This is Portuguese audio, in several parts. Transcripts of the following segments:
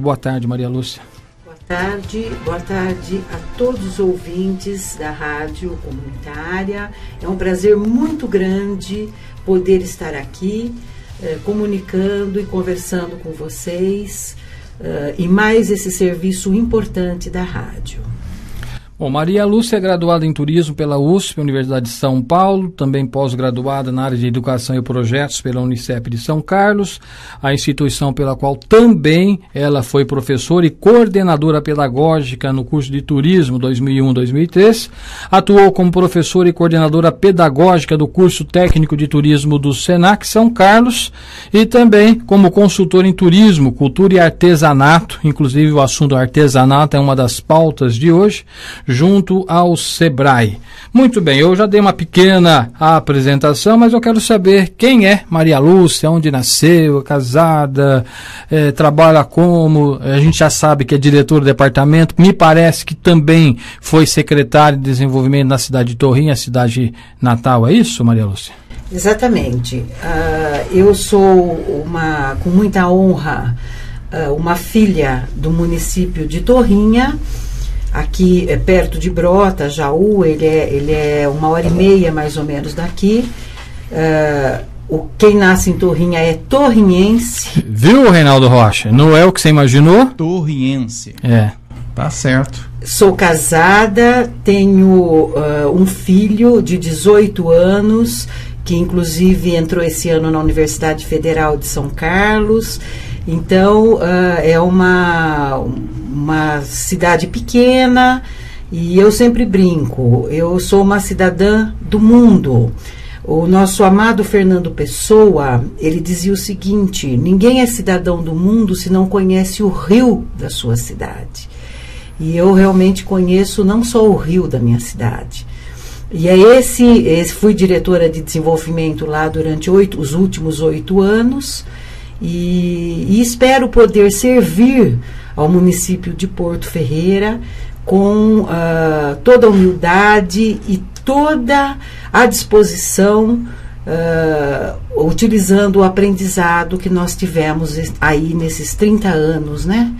Boa tarde, Maria Lúcia. Boa tarde a todos os ouvintes da Rádio Comunitária. É um prazer muito grande poder estar aqui comunicando e conversando com vocês e mais esse serviço importante da rádio. Bom, Maria Lúcia é graduada em Turismo pela USP, Universidade de São Paulo, também pós-graduada na área de Educação e Projetos pela Unicep de São Carlos, a instituição pela qual também ela foi professora e coordenadora pedagógica no curso de Turismo 2001-2003, atuou como professora e coordenadora pedagógica do curso técnico de Turismo do Senac São Carlos e também como consultora em Turismo, Cultura e Artesanato, inclusive o assunto artesanato é uma das pautas de hoje, junto ao Sebrae. Muito bem, eu já dei uma pequena apresentação, mas eu quero saber quem é Maria Lúcia, onde nasceu, casada, trabalha como, a gente já sabe que é diretora do departamento, me parece que também foi secretária de desenvolvimento na cidade de Torrinha, a cidade natal, é isso, Maria Lúcia? Exatamente. Eu sou com muita honra, uma filha do município de Torrinha, aqui perto de Brota, Jaú, ele é 1h30 mais ou menos daqui. Quem nasce em Torrinha é torrinhense. Viu, Reinaldo Rocha? Não é o que você imaginou? Torrinhense. É. Tá certo. Sou casada, tenho um filho de 18 anos, que inclusive entrou esse ano na Universidade Federal de São Carlos. Então, é uma cidade pequena e eu sempre brinco, eu sou uma cidadã do mundo. O nosso amado Fernando Pessoa, ele dizia o seguinte: ninguém é cidadão do mundo se não conhece o rio da sua cidade. E eu realmente conheço não só o rio da minha cidade. E é fui diretora de desenvolvimento lá durante os últimos 8 anos. E espero poder servir ao município de Porto Ferreira com toda a humildade e toda a disposição, utilizando o aprendizado que nós tivemos aí nesses 30 anos, né,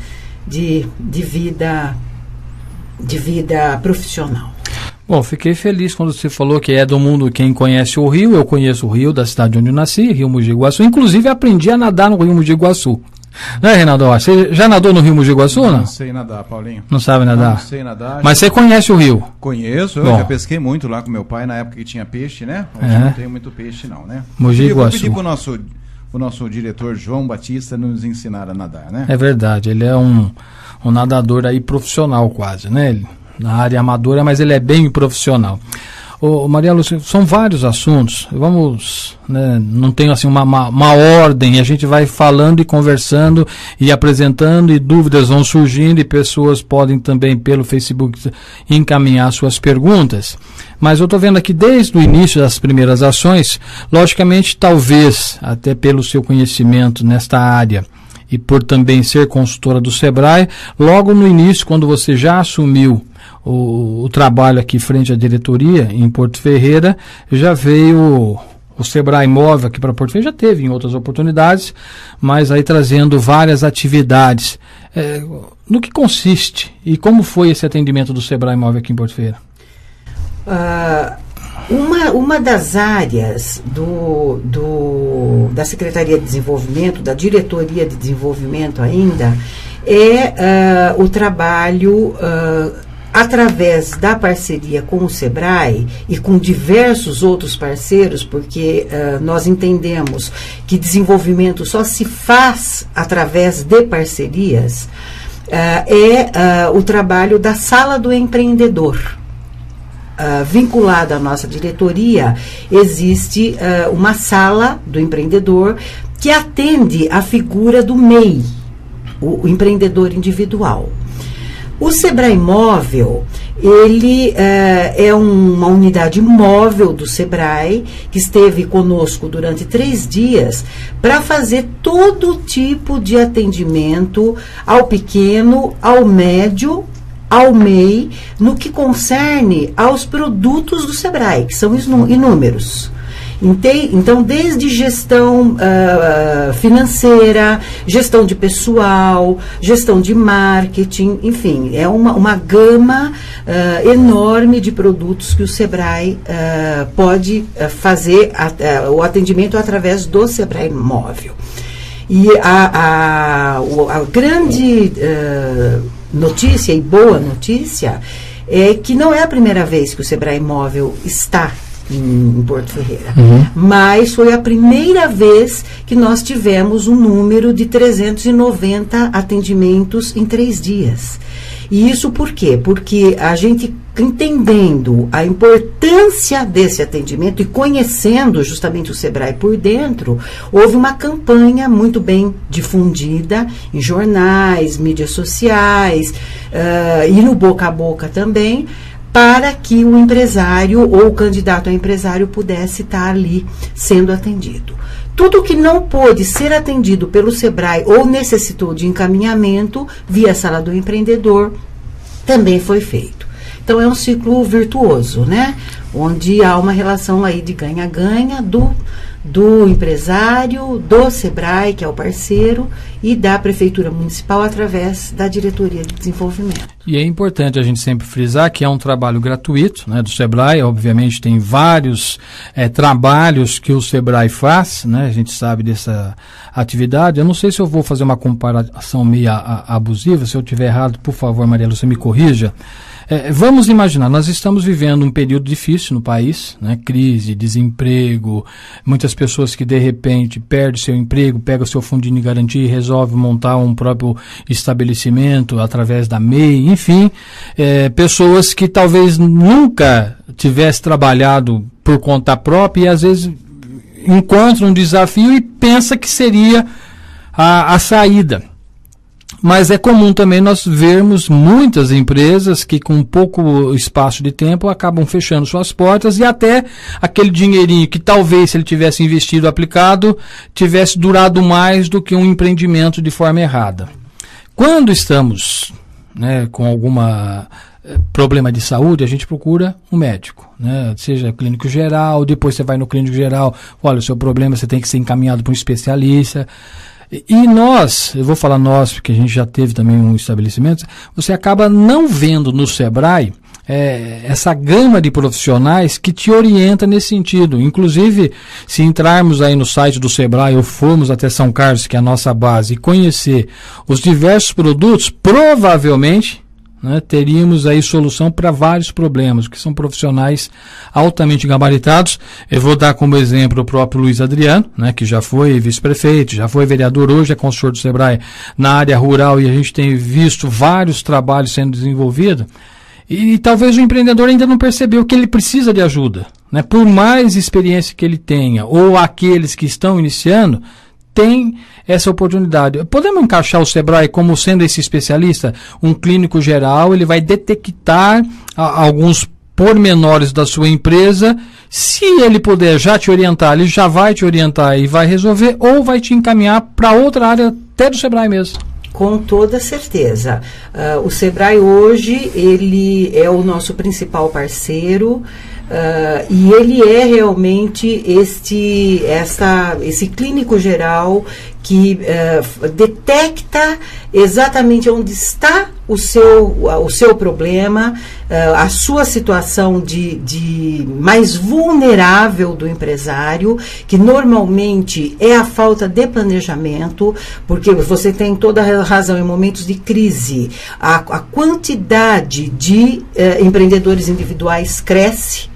de vida profissional. Bom, fiquei feliz quando você falou que é do mundo quem conhece o rio. Eu conheço o rio da cidade onde eu nasci, Rio Mogi Guaçu. Inclusive aprendi a nadar no Rio Mogi Guaçu. Né, Reinaldo? Você já nadou no Rio Mogi Guaçu ou não? Não sei nadar, Paulinho. Não sabe nadar? Não sei nadar. Mas você conhece o rio? Conheço, eu já pesquei muito lá com meu pai na época que tinha peixe, né? Hoje não tem muito peixe não, né? Mogi Guaçu. Eu vou pedir pro nosso diretor João Batista nos ensinar a nadar, né? É verdade, ele é um nadador aí profissional quase, né? Ele, na área amadora, mas ele é bem profissional. Maria Lúcia, são vários assuntos, vamos, né, não tem assim uma ordem, a gente vai falando e conversando e apresentando e dúvidas vão surgindo e pessoas podem também pelo Facebook encaminhar suas perguntas, mas eu estou vendo aqui desde o início das primeiras ações, logicamente talvez até pelo seu conhecimento nesta área e por também ser consultora do Sebrae, logo no início, quando você já assumiu o trabalho aqui frente à diretoria em Porto Ferreira, já veio o Sebrae Móvel aqui para Porto Ferreira, já teve em outras oportunidades, mas aí trazendo várias atividades. No que consiste e como foi esse atendimento do Sebrae Móvel aqui em Porto Ferreira? Uma das áreas da Secretaria de Desenvolvimento, da Diretoria de Desenvolvimento ainda, é o trabalho através da parceria com o Sebrae e com diversos outros parceiros, porque nós entendemos que desenvolvimento só se faz através de parcerias, o trabalho da Sala do Empreendedor. Vinculada à nossa diretoria, existe uma Sala do Empreendedor que atende a figura do MEI, o empreendedor individual. O Sebrae Móvel, ele é uma unidade móvel do Sebrae, que esteve conosco durante 3 dias, para fazer todo tipo de atendimento ao pequeno, ao médio, ao MEI, no que concerne aos produtos do Sebrae, que são inúmeros. Então, desde gestão financeira, gestão de pessoal, gestão de marketing, enfim, é uma gama enorme de produtos que o Sebrae pode fazer o atendimento através do Sebrae Móvel. E a grande notícia e boa notícia é que não é a primeira vez que o Sebrae Móvel está em Porto Ferreira, mas foi a primeira vez que nós tivemos um número de 390 atendimentos em 3 dias. E isso por quê? Porque a gente, entendendo a importância desse atendimento e conhecendo justamente o Sebrae por dentro, houve uma campanha muito bem difundida em jornais, mídias sociais e no boca a boca também, para que o empresário ou o candidato a empresário pudesse estar ali sendo atendido. Tudo que não pôde ser atendido pelo Sebrae ou necessitou de encaminhamento via Sala do Empreendedor também foi feito. Então é um ciclo virtuoso, né? Onde há uma relação aí de ganha-ganha do empresário, do Sebrae, que é o parceiro, e da Prefeitura Municipal através da Diretoria de Desenvolvimento. E é importante a gente sempre frisar que é um trabalho gratuito, né, do Sebrae. Obviamente tem vários trabalhos que o Sebrae faz, né, a gente sabe dessa atividade. Eu não sei se eu vou fazer uma comparação meio abusiva, se eu estiver errado, por favor, Maria Lúcia, me corrija. Vamos imaginar, nós estamos vivendo um período difícil no país, né? Crise, desemprego, muitas pessoas que de repente perdem seu emprego, pegam seu fundinho de garantia e resolvem montar um próprio estabelecimento através da MEI, enfim, pessoas que talvez nunca tivessem trabalhado por conta própria e às vezes encontram um desafio e pensa que seria a saída. Mas é comum também nós vermos muitas empresas que com pouco espaço de tempo acabam fechando suas portas e até aquele dinheirinho que talvez se ele tivesse investido aplicado tivesse durado mais do que um empreendimento de forma errada. Quando estamos, né, com alguma problema de saúde, a gente procura um médico, né? Seja clínico geral, depois você vai no clínico geral, olha, o seu problema, você tem que ser encaminhado para um especialista. E nós, eu vou falar nós, porque a gente já teve também um estabelecimento, você acaba não vendo no Sebrae essa gama de profissionais que te orienta nesse sentido. Inclusive, se entrarmos aí no site do Sebrae ou formos até São Carlos, que é a nossa base, e conhecer os diversos produtos, provavelmente, né, teríamos aí solução para vários problemas, que são profissionais altamente gabaritados. Eu vou dar como exemplo o próprio Luiz Adriano, né, que já foi vice-prefeito, já foi vereador, hoje é consultor do Sebrae na área rural, e a gente tem visto vários trabalhos sendo desenvolvidos, e talvez o empreendedor ainda não percebeu que ele precisa de ajuda, né, por mais experiência que ele tenha, ou aqueles que estão iniciando, tem essa oportunidade. Podemos encaixar o Sebrae como sendo esse especialista? Um clínico geral, ele vai detectar alguns pormenores da sua empresa. Se ele puder já te orientar, ele já vai te orientar e vai resolver, ou vai te encaminhar para outra área até do Sebrae mesmo. Com toda certeza. O Sebrae hoje, ele é o nosso principal parceiro. E ele é realmente esse clínico geral que detecta exatamente onde está o seu problema, a sua situação de mais vulnerável do empresário, que normalmente é a falta de planejamento, porque você tem toda a razão, em momentos de crise, a quantidade de empreendedores individuais cresce,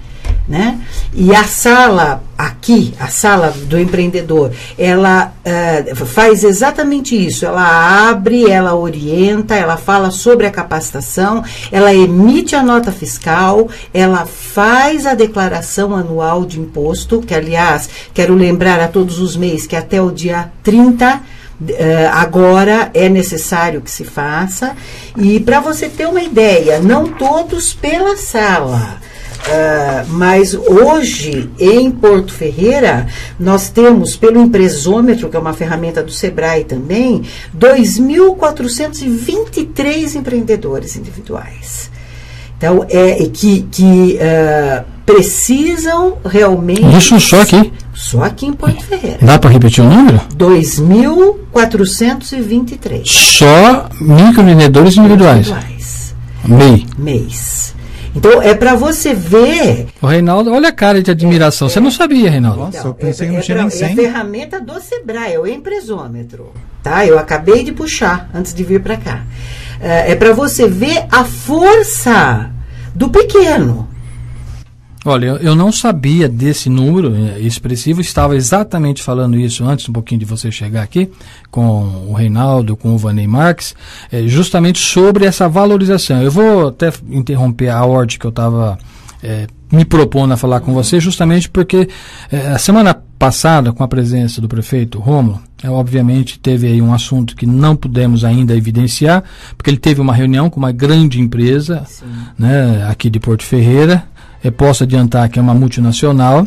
né? E a sala do empreendedor, ela faz exatamente isso. Ela abre, ela orienta, ela fala sobre a capacitação, ela emite a nota fiscal, ela faz a declaração anual de imposto, que, aliás, quero lembrar a todos os MEIs que até o dia 30 agora é necessário que se faça. E para você ter uma ideia, não todos pela sala, mas hoje em Porto Ferreira nós temos pelo Empresômetro, que é uma ferramenta do Sebrae também, 2.423 empreendedores individuais. Então, precisam realmente... Isso só aqui? Só aqui em Porto Ferreira. Dá para repetir o número? 2.423. Só microempreendedores individuais? MEI. Então, é para você ver... O Reinaldo, olha a cara de admiração. Você não sabia, Reinaldo? Nossa, eu pensei que não tinha nem 100. É a ferramenta do Sebrae, é o empresômetro. Tá? Eu acabei de puxar antes de vir para cá. É para você ver a força do pequeno. Olha, eu não sabia desse número expressivo, estava exatamente falando isso antes, um pouquinho de você chegar aqui, com o Reinaldo, com o Vaney Marques, justamente sobre essa valorização. Eu vou até interromper a ordem que eu estava me propondo a falar com você, justamente porque a semana passada, com a presença do prefeito Rômulo, obviamente teve aí um assunto que não pudemos ainda evidenciar, porque ele teve uma reunião com uma grande empresa, né, aqui de Porto Ferreira. Posso adiantar que é uma multinacional,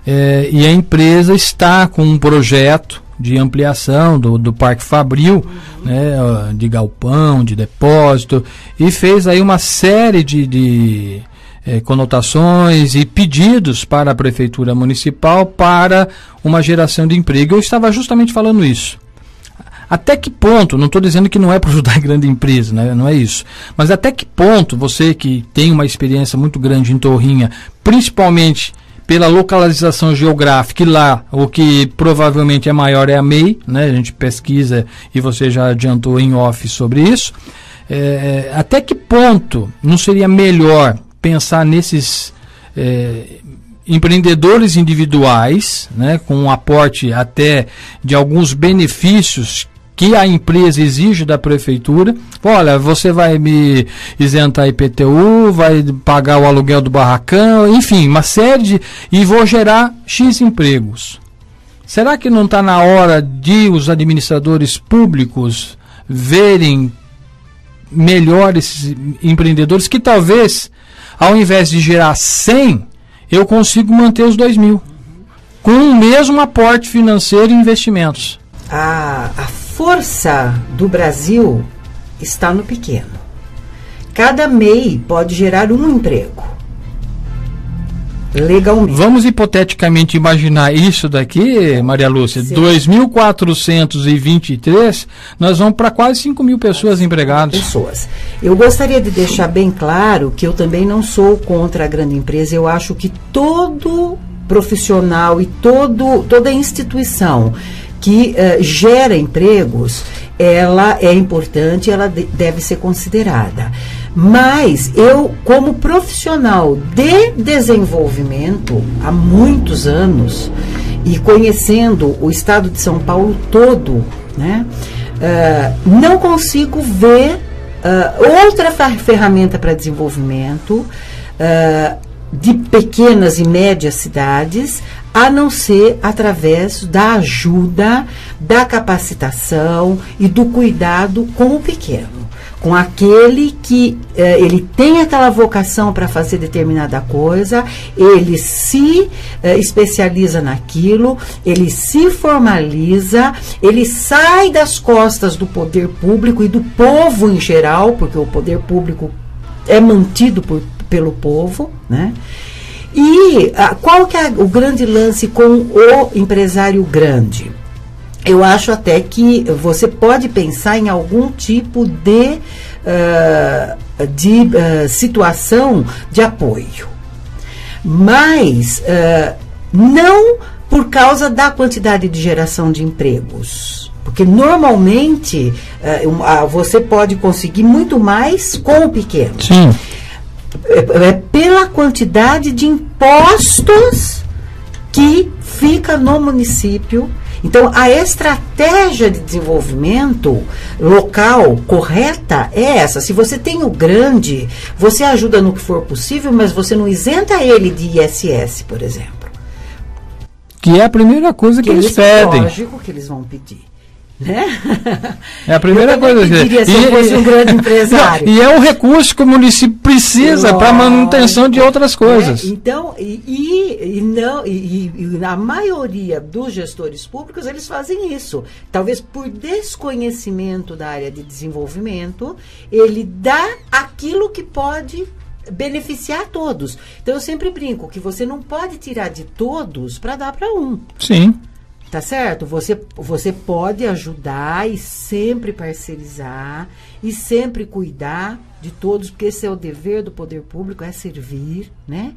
e a empresa está com um projeto de ampliação do Parque Fabril, né, de galpão, de depósito, e fez aí uma série de conotações e pedidos para a Prefeitura Municipal para uma geração de emprego. Eu estava justamente falando isso. Até que ponto, não estou dizendo que não é para ajudar a grande empresa, né? Não é isso, mas até que ponto você que tem uma experiência muito grande em Torrinha, principalmente pela localização geográfica, e lá o que provavelmente é maior é a MEI, né? A gente pesquisa e você já adiantou em off sobre isso, até que ponto não seria melhor pensar nesses empreendedores individuais, né, com um aporte até de alguns benefícios que a empresa exige da prefeitura? Olha, você vai me isentar IPTU, vai pagar o aluguel do barracão, enfim, uma série de... e vou gerar X empregos. Será que não está na hora de os administradores públicos verem melhor esses empreendedores, que talvez, ao invés de gerar 100, eu consigo manter os 2.000, com o mesmo aporte financeiro e investimentos? A força do Brasil está no pequeno. Cada MEI pode gerar um emprego. Legalmente. Vamos hipoteticamente imaginar isso daqui, Maria Lúcia. 2.423, nós vamos para quase 5.000 pessoas empregadas. Eu gostaria de deixar bem claro que eu também não sou contra a grande empresa. Eu acho que todo profissional e toda instituição que gera empregos, ela é importante, ela deve ser considerada. Mas eu, como profissional de desenvolvimento há muitos anos, e conhecendo o estado de São Paulo todo, né, não consigo ver outra ferramenta para desenvolvimento de pequenas e médias cidades, a não ser através da ajuda, da capacitação e do cuidado com o pequeno, com aquele que ele tem aquela vocação para fazer determinada coisa, ele se especializa naquilo, ele se formaliza, ele sai das costas do poder público e do povo em geral, porque o poder público é mantido pelo povo, né? E qual que é o grande lance com o empresário grande? Eu acho até que você pode pensar em algum tipo de situação de apoio, mas não por causa da quantidade de geração de empregos, porque normalmente você pode conseguir muito mais com o pequeno. Sim. Pela quantidade de impostos que fica no município. Então, a estratégia de desenvolvimento local correta é essa. Se você tem o grande, você ajuda no que for possível, mas você não isenta ele de ISS, por exemplo. Que é a primeira coisa que eles pedem. Lógico que eles vão pedir. Né? É a primeira coisa que se eu fosse um grande empresário. E é um recurso que o município precisa para manutenção de outras coisas. Então, a maioria dos gestores públicos, eles fazem isso. Talvez por desconhecimento da área de desenvolvimento, ele dá aquilo que pode beneficiar todos. Então eu sempre brinco que você não pode tirar de todos para dar para um. Sim. Tá certo? Você pode ajudar e sempre parcerizar e sempre cuidar de todos, porque esse é o dever do poder público, é servir, né?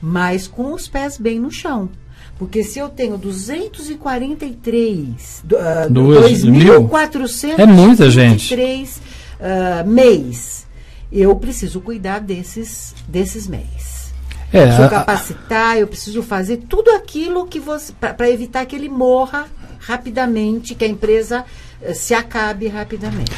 Mas com os pés bem no chão. Porque se eu tenho 2.403 é muita gente. MEIs, eu preciso cuidar desses MEIs. Preciso capacitar, eu preciso fazer tudo aquilo que para evitar que ele morra rapidamente, que a empresa se acabe rapidamente.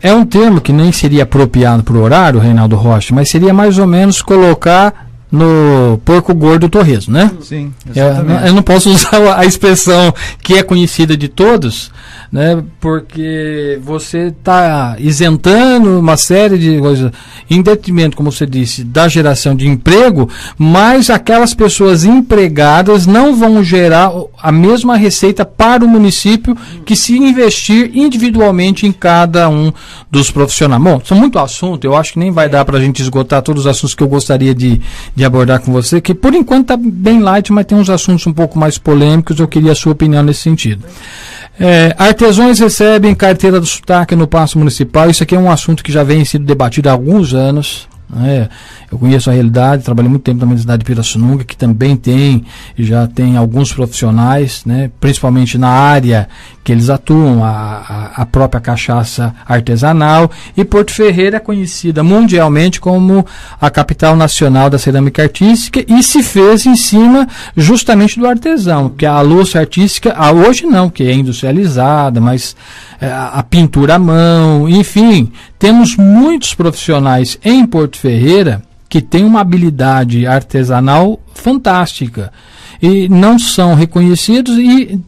É um termo que nem seria apropriado para o horário, Reinaldo Rocha, mas seria mais ou menos colocar no porco gordo torresmo, né? Sim, exatamente. Eu não posso usar a expressão que é conhecida de todos, né? Porque você está isentando uma série de coisas, em detrimento, como você disse, da geração de emprego, mas aquelas pessoas empregadas não vão gerar a mesma receita para o município que se investir individualmente em cada um dos profissionais. Bom, são muito assuntos, eu acho que nem vai dar para a gente esgotar todos os assuntos que eu gostaria de abordar com você, que por enquanto está bem light, mas tem uns assuntos um pouco mais polêmicos, eu queria a sua opinião nesse sentido. Artesãos recebem carteira do sotaque no Paço Municipal. Isso aqui é um assunto que já vem sendo debatido há alguns anos. Eu conheço a realidade, trabalhei muito tempo na cidade de Pirassununga, que também já tem alguns profissionais, né, principalmente na área que eles atuam, a própria cachaça artesanal, e Porto Ferreira é conhecida mundialmente como a capital nacional da cerâmica artística, e se fez em cima justamente do artesão, que a louça artística, hoje não, que é industrializada, mas a pintura à mão, enfim, temos muitos profissionais em Porto Ferreira que têm uma habilidade artesanal fantástica e não são reconhecidos, e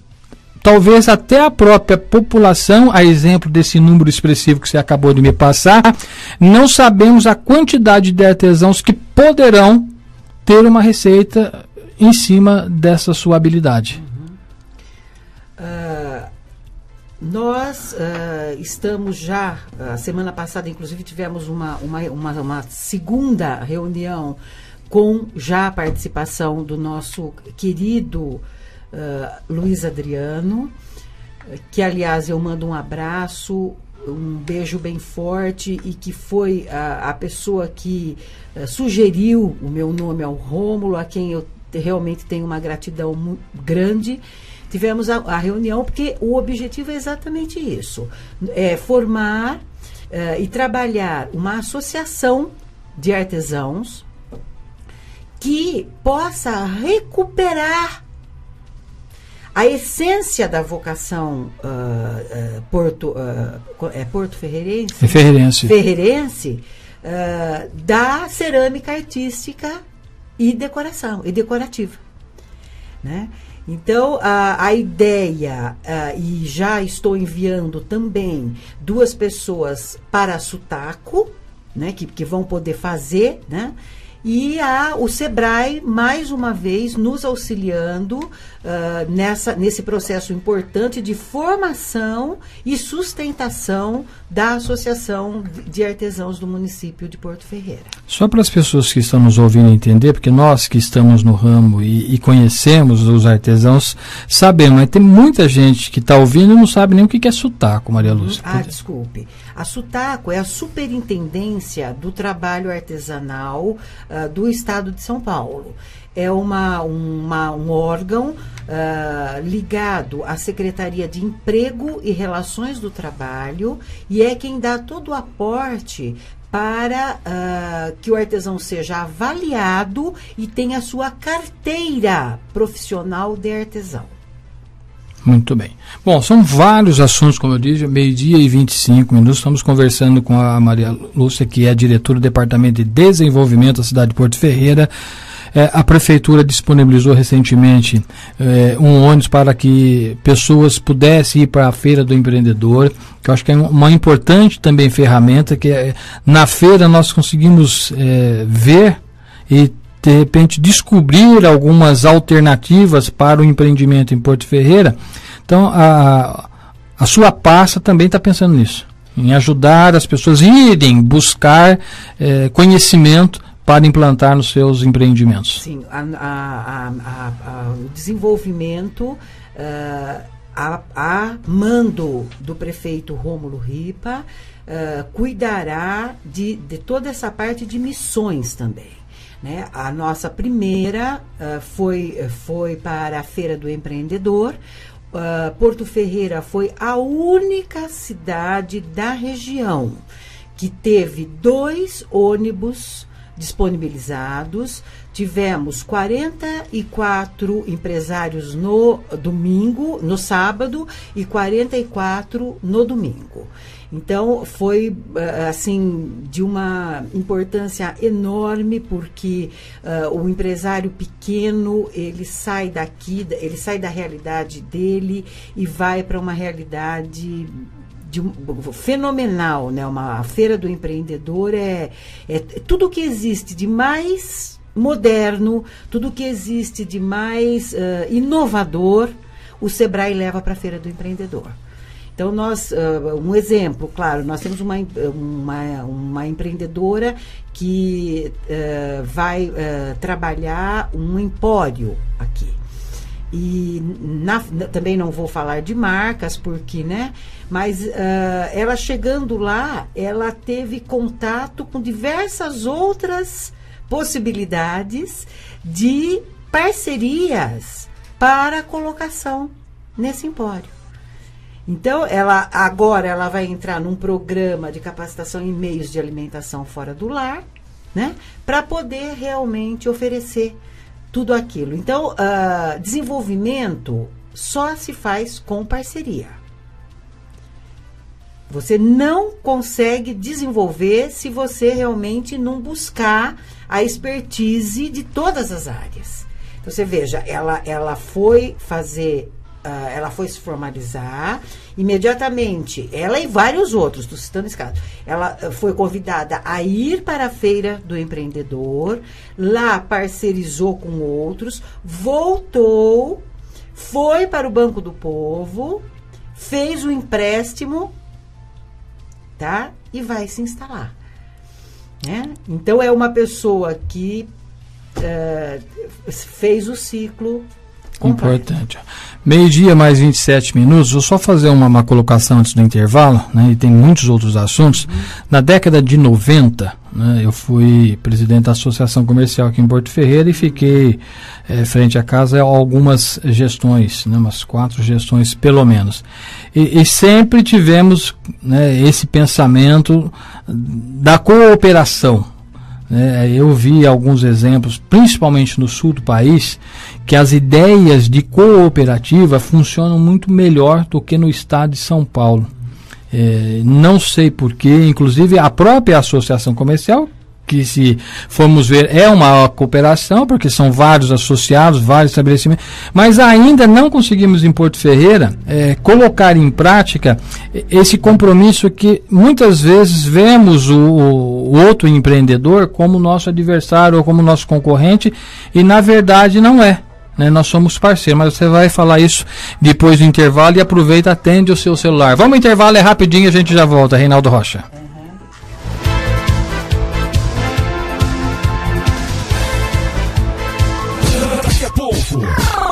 talvez até a própria população, a exemplo desse número expressivo que você acabou de me passar, não sabemos a quantidade de artesãos que poderão ter uma receita em cima dessa sua habilidade. Nós estamos já, a semana passada, inclusive, tivemos uma segunda reunião com já a participação do nosso querido Luiz Adriano, que, aliás, eu mando um abraço, um beijo bem forte, e que foi a pessoa que sugeriu o meu nome ao Rômulo, a quem eu realmente tenho uma gratidão grande. Tivemos a reunião porque o objetivo é exatamente isso, é formar e trabalhar uma associação de artesãos que possa recuperar a essência da vocação ferreirense da cerâmica artística e decorativa, né? Então, a ideia, e já estou enviando também 2 pessoas para Sutaco, né, que vão poder fazer, né? E o SEBRAE, mais uma vez, nos auxiliando nesse processo importante de formação e sustentação da Associação de Artesãos do município de Porto Ferreira. Só para as pessoas que estão nos ouvindo entender, porque nós que estamos no ramo e conhecemos os artesãos, sabemos, mas tem muita gente que está ouvindo e não sabe nem o que é Sutaco, Maria Lúcia. Desculpe. A Sutaco é a Superintendência do Trabalho Artesanal do Estado de São Paulo. É um órgão ligado à Secretaria de Emprego e Relações do Trabalho, e é quem dá todo o aporte para que o artesão seja avaliado e tenha a sua carteira profissional de artesão. Muito bem. Bom, são vários assuntos, como eu disse, 12:25. Estamos conversando com a Maria Lúcia, que é diretora do Departamento de Desenvolvimento da cidade de Porto Ferreira. A Prefeitura disponibilizou recentemente um ônibus para que pessoas pudessem ir para a Feira do Empreendedor, que eu acho que é uma importante também ferramenta, que na feira nós conseguimos ver e de repente descobrir algumas alternativas para o empreendimento em Porto Ferreira. Então a sua pasta também está pensando nisso, em ajudar as pessoas a irem buscar conhecimento para implantar nos seus empreendimentos? Sim, o desenvolvimento a mando do prefeito Rômulo Ripa cuidará de toda essa parte de missões também. Né? A nossa primeira foi para a Feira do Empreendedor. Porto Ferreira foi a única cidade da região que teve 2 ônibus disponibilizados. Tivemos 44 empresários no sábado, e 44 no domingo. Então, foi, assim, de uma importância enorme, porque o empresário pequeno, ele sai da realidade dele e vai para uma realidade fenomenal, né? A Feira do Empreendedor é tudo que existe de mais moderno, tudo que existe de mais inovador, o Sebrae leva para a Feira do Empreendedor. Então, um exemplo, claro, nós temos uma empreendedora que vai trabalhar um empório aqui. E também não vou falar de marcas, porque, né? Mas ela chegando lá, ela teve contato com diversas outras possibilidades de parcerias para colocação nesse empório. Então, agora ela vai entrar num programa de capacitação em meios de alimentação fora do lar, né? Para poder realmente oferecer tudo aquilo. Então, desenvolvimento só se faz com parceria. Você não consegue desenvolver se você realmente não buscar a expertise de todas as áreas. Então, você veja, ela foi se formalizar imediatamente, ela e vários outros, estou citando esse caso. Ela foi convidada a ir para a Feira do Empreendedor, lá parcerizou com outros, voltou, foi para o Banco do Povo, fez o empréstimo, tá? E vai se instalar. Né? Então, é uma pessoa que fez o ciclo completo. Importante. 12:00 mais 27 minutos. Vou só fazer uma colocação antes do intervalo, né? E tem muitos outros assuntos. Na década de 90, né, eu fui presidente da Associação Comercial aqui em Porto Ferreira e fiquei frente à casa algumas gestões, né, umas 4 gestões pelo menos. E sempre tivemos, né, esse pensamento da cooperação. Eu vi alguns exemplos, principalmente no sul do país, que as ideias de cooperativa funcionam muito melhor do que no estado de São Paulo. Não sei porquê, inclusive a própria associação comercial, que se formos ver é uma cooperação, porque são vários associados, vários estabelecimentos, mas ainda não conseguimos em Porto Ferreira colocar em prática esse compromisso que muitas vezes vemos o outro empreendedor como nosso adversário ou como nosso concorrente, e na verdade não é. Nós somos parceiros, mas você vai falar isso depois do intervalo, e aproveita, atende o seu celular. Vamos ao intervalo, é rapidinho, a gente já volta. Reinaldo Rocha.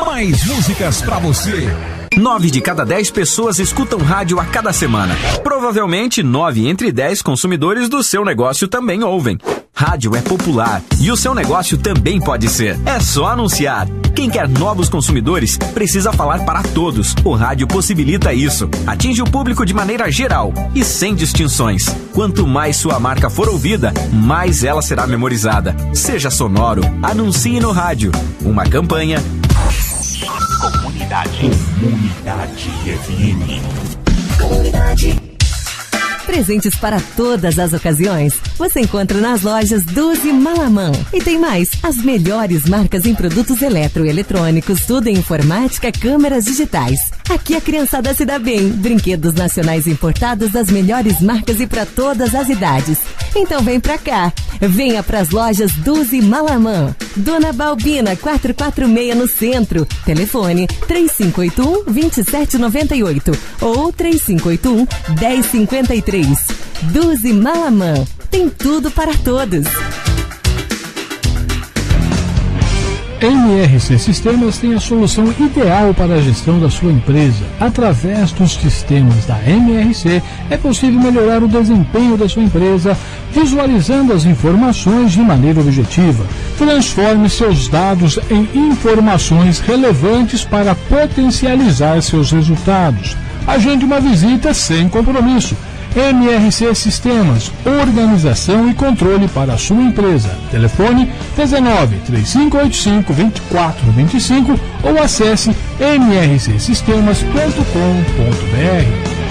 Mais músicas pra você. 9 de cada 10 pessoas escutam rádio a cada semana. Provavelmente 9 entre 10 consumidores do seu negócio também ouvem. Rádio é popular e o seu negócio também pode ser. É só anunciar. Quem quer novos consumidores precisa falar para todos. O rádio possibilita isso. Atinge o público de maneira geral e sem distinções. Quanto mais sua marca for ouvida, mais ela será memorizada. Seja sonoro, anuncie no rádio. Uma campanha Comunidade FM. Comunidade. Presentes para todas as ocasiões. Você encontra nas lojas 12 Malamã. E tem mais, as melhores marcas em produtos eletroeletrônicos, tudo em informática, câmeras digitais. Aqui a criançada se dá bem. Brinquedos nacionais importados das melhores marcas e para todas as idades. Então vem pra cá. Venha pras lojas 12 Malamã. Dona Balbina 446 no centro. Telefone 3581-2798 ou 3581-1053. 12 Malamã. Tem tudo para todos. MRC Sistemas tem a solução ideal para a gestão da sua empresa. Através dos sistemas da MRC, é possível melhorar o desempenho da sua empresa, visualizando as informações de maneira objetiva. Transforme seus dados em informações relevantes para potencializar seus resultados. Agende uma visita sem compromisso. MRC Sistemas, organização e controle para a sua empresa. Telefone 19 3585 2425 ou acesse mrcsistemas.com.br.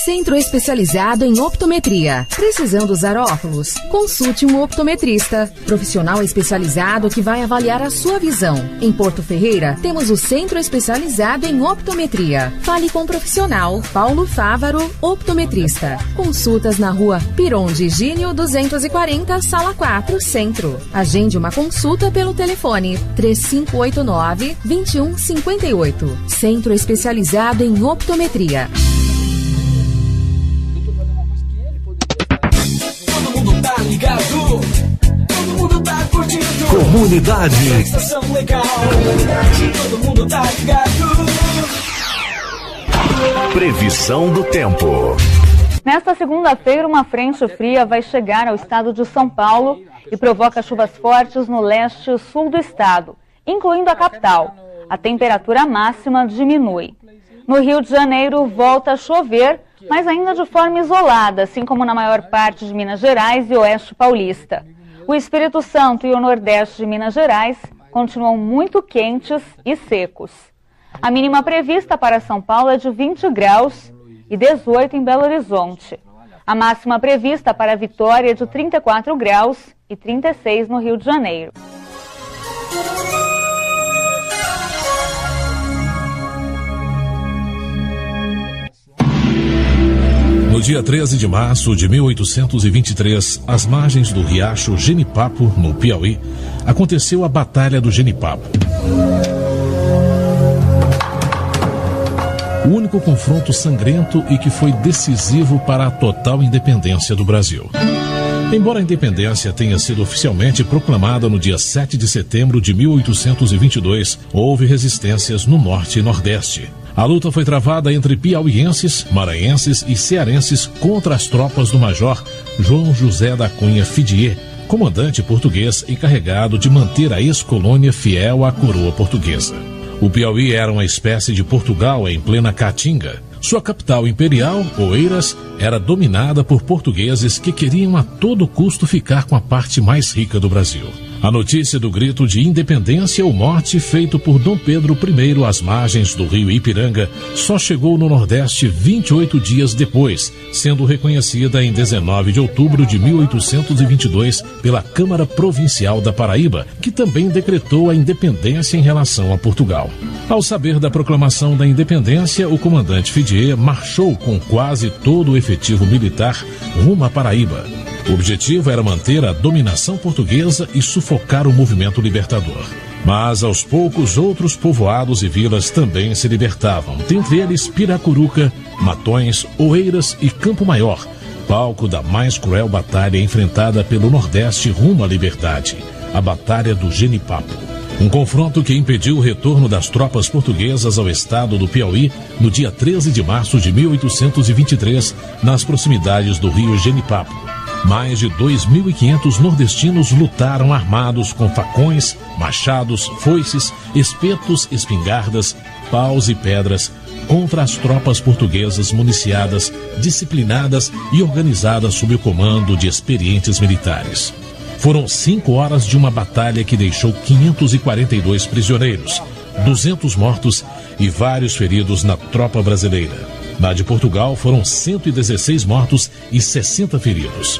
Centro especializado em optometria. Precisando usar óculos? Consulte um optometrista, profissional especializado que vai avaliar a sua visão. Em Porto Ferreira, temos o Centro especializado em optometria. Fale com o profissional Paulo Fávaro, optometrista. Consultas na rua Piron de Gínio 240, sala 4, Centro. Agende uma consulta pelo telefone 3589-2158. Centro especializado em optometria. Ligado, todo mundo tá curtindo. Comunidade. Estação legal. Todo mundo tá ligado. Previsão do tempo. Nesta segunda-feira, uma frente fria vai chegar ao estado de São Paulo e provoca chuvas fortes no leste e sul do estado, incluindo a capital. A temperatura máxima diminui. No Rio de Janeiro, volta a chover, mas ainda de forma isolada, assim como na maior parte de Minas Gerais e Oeste Paulista. O Espírito Santo e o Nordeste de Minas Gerais continuam muito quentes e secos. A mínima prevista para São Paulo é de 20 graus e 18 em Belo Horizonte. A máxima prevista para Vitória é de 34 graus e 36 no Rio de Janeiro. No dia 13 de março de 1823, às margens do riacho Genipapo, no Piauí, aconteceu a Batalha do Genipapo. O único confronto sangrento e que foi decisivo para a total independência do Brasil. Embora a independência tenha sido oficialmente proclamada no dia 7 de setembro de 1822, houve resistências no norte e nordeste. A luta foi travada entre piauienses, maranhenses e cearenses contra as tropas do major João José da Cunha Fidier, comandante português encarregado de manter a ex-colônia fiel à coroa portuguesa. O Piauí era uma espécie de Portugal em plena Caatinga. Sua capital imperial, Oeiras, era dominada por portugueses que queriam a todo custo ficar com a parte mais rica do Brasil. A notícia do grito de independência ou morte feito por Dom Pedro I às margens do rio Ipiranga só chegou no Nordeste 28 dias depois, sendo reconhecida em 19 de outubro de 1822 pela Câmara Provincial da Paraíba, que também decretou a independência em relação a Portugal. Ao saber da proclamação da independência, o comandante Fidier marchou com quase todo o efetivo militar rumo à Paraíba. O objetivo era manter a dominação portuguesa e sufocar o movimento libertador. Mas, aos poucos, outros povoados e vilas também se libertavam, dentre eles Piracuruca, Matões, Oeiras e Campo Maior, palco da mais cruel batalha enfrentada pelo Nordeste rumo à liberdade, a Batalha do Genipapo. Um confronto que impediu o retorno das tropas portuguesas ao estado do Piauí no dia 13 de março de 1823, nas proximidades do rio Genipapo. Mais de 2.500 nordestinos lutaram armados com facões, machados, foices, espetos, espingardas, paus e pedras contra as tropas portuguesas municiadas, disciplinadas e organizadas sob o comando de experientes militares. Foram 5 horas de uma batalha que deixou 542 prisioneiros, 200 mortos e vários feridos na tropa brasileira. Na de Portugal foram 116 mortos e 60 feridos.